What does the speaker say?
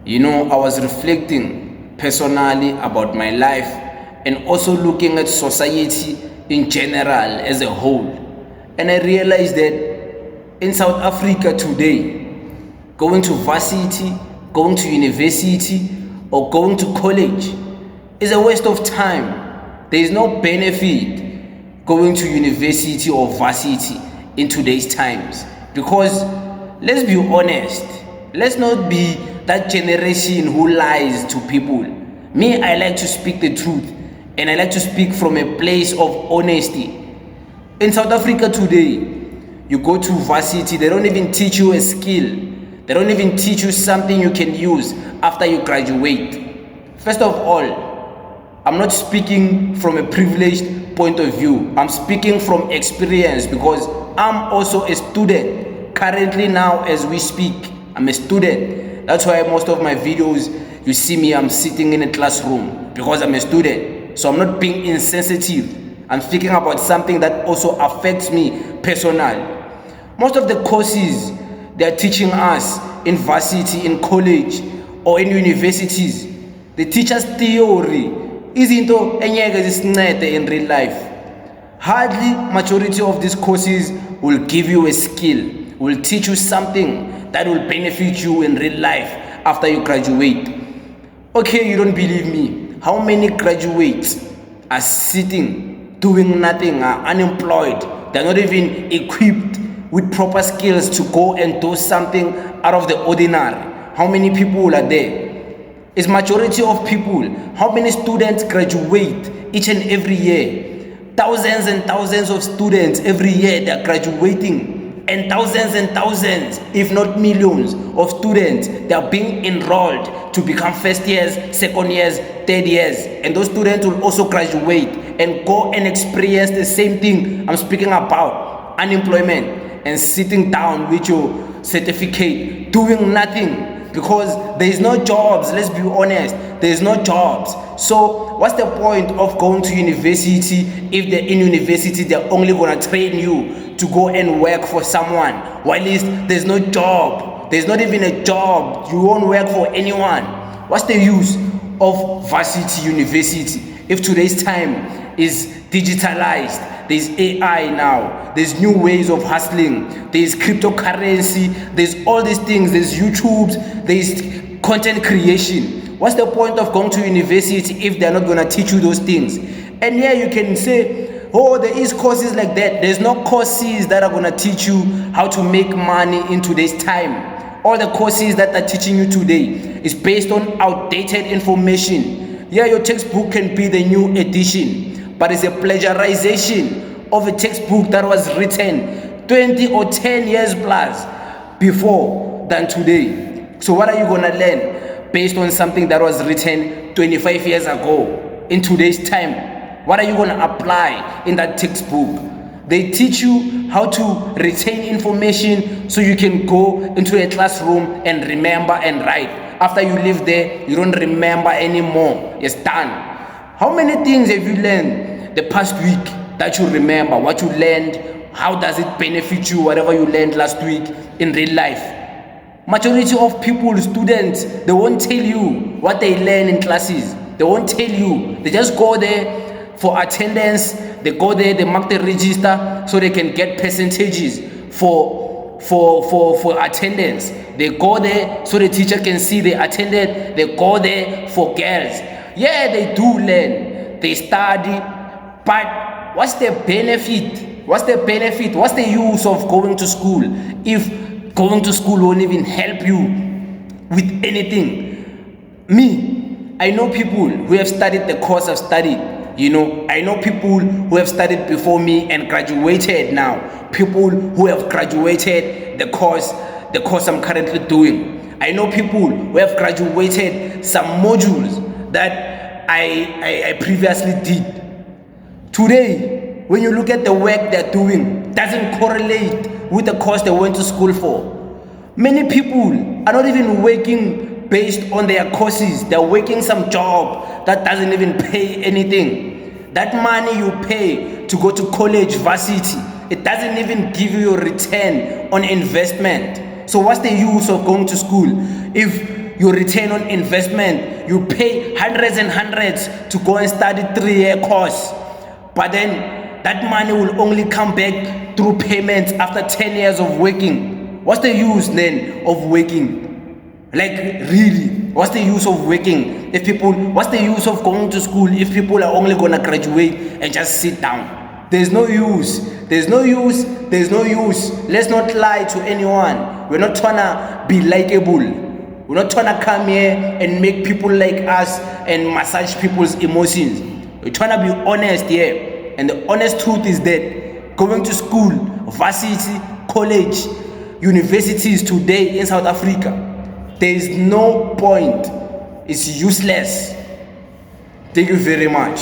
I was reflecting personally about my life and also looking at society in general as a whole. And I realized that in South Africa today, going to varsity, going to university, or going to college is a waste of time. There is no benefit going to university or varsity in today's times, because let's be honest, let's not be that generation who lies to people. Me, I like to speak the truth, and I like to speak from a place of honesty. In South Africa today, you go to varsity, they don't even teach you a skill. They don't even teach you something you can use after you graduate. First of all, I'm not speaking from a privileged point of view. I'm speaking from experience, because I'm also a student. Currently now as we speak, I'm a student. That's why most of my videos, you see me, I'm sitting in a classroom, because I'm a student. So I'm not being insensitive. I'm speaking about something that also affects me personally. Most of the courses they are teaching us in varsity, in college, or in universities, they teach us theory. Izinto engeke zisincede in real life. Hardly majority of these courses will give you a skill, will teach you something that will benefit you in real life after you graduate. Okay, you don't believe me. How many graduates are sitting, doing nothing, are unemployed? They're not even equipped with proper skills to go and do something out of the ordinary. How many people are there? It's majority of people. How many students graduate each and every year? Thousands and thousands of students every year, they're graduating, and thousands, if not millions of students, they are being enrolled to become first years, second years, third years, and those students will also graduate and go and experience the same thing I'm speaking about: unemployment, and sitting down with your certificate doing nothing, because there is no jobs. Let's be honest, there is no jobs. So what's the point of going to university if they're in university they're only gonna train you to go and work for someone, while there's no job? There's not even a job. You won't work for anyone. What's the use of varsity university if today's time is digitalized? There's AI now, there's new ways of hustling, there's cryptocurrency, there's all these things, there's YouTubes, there's content creation. What's the point of going to university if they're not going to teach you those things? And yeah, you can say, oh, there is courses like that. There's no courses that are going to teach you how to make money in today's time. All the courses that are teaching you today is based on outdated information. Yeah, your textbook can be the new edition, but it's a plagiarization of a textbook that was written 20 or 10 years plus before than today. So what are you going to learn based on something that was written 25 years ago in today's time? What are you going to apply in that textbook? They teach you how to retain information so you can go into a classroom and remember and write. After you leave there, you don't remember anymore. It's done. How many things have you learned the past week that you remember? What you learned, how does it benefit you, whatever you learned last week in real life? Majority of people, students, they won't tell you what they learn in classes. They won't tell you. They just go there for attendance. They go there, they mark the register so they can get percentages for attendance. They go there so the teacher can see they attended. They go there for girls. Yeah, they do learn, they study, but what's the benefit? What's the benefit? What's the use of going to school if going to school won't even help you with anything? Me, I know people who have studied the course I've studied. I know people who have studied before me and graduated now. People who have graduated the course I'm currently doing. I know people who have graduated some modules that I previously did. Today, when you look at the work they're doing, doesn't correlate with the course they went to school for. Many people are not even working based on their courses. They're working some job that doesn't even pay anything. That money you pay to go to college, varsity, it doesn't even give you a return on investment. So what's the use of going to school if your return on investment. You pay hundreds and hundreds to go and study 3-year course, but then that money will only come back through payments after 10 years of working. What's the use then of working? Like, really, what's the use of working if people, what's the use of going to school if people are only gonna graduate and just sit down? There's no use. There's no use. There's no use. Let's not lie to anyone. We're not trying to be likable. We're not trying to come here and make people like us and massage people's emotions. We're trying to be honest here. And the honest truth is that going to school, varsity, college, universities today in South Africa, there is no point. It's useless. Thank you very much.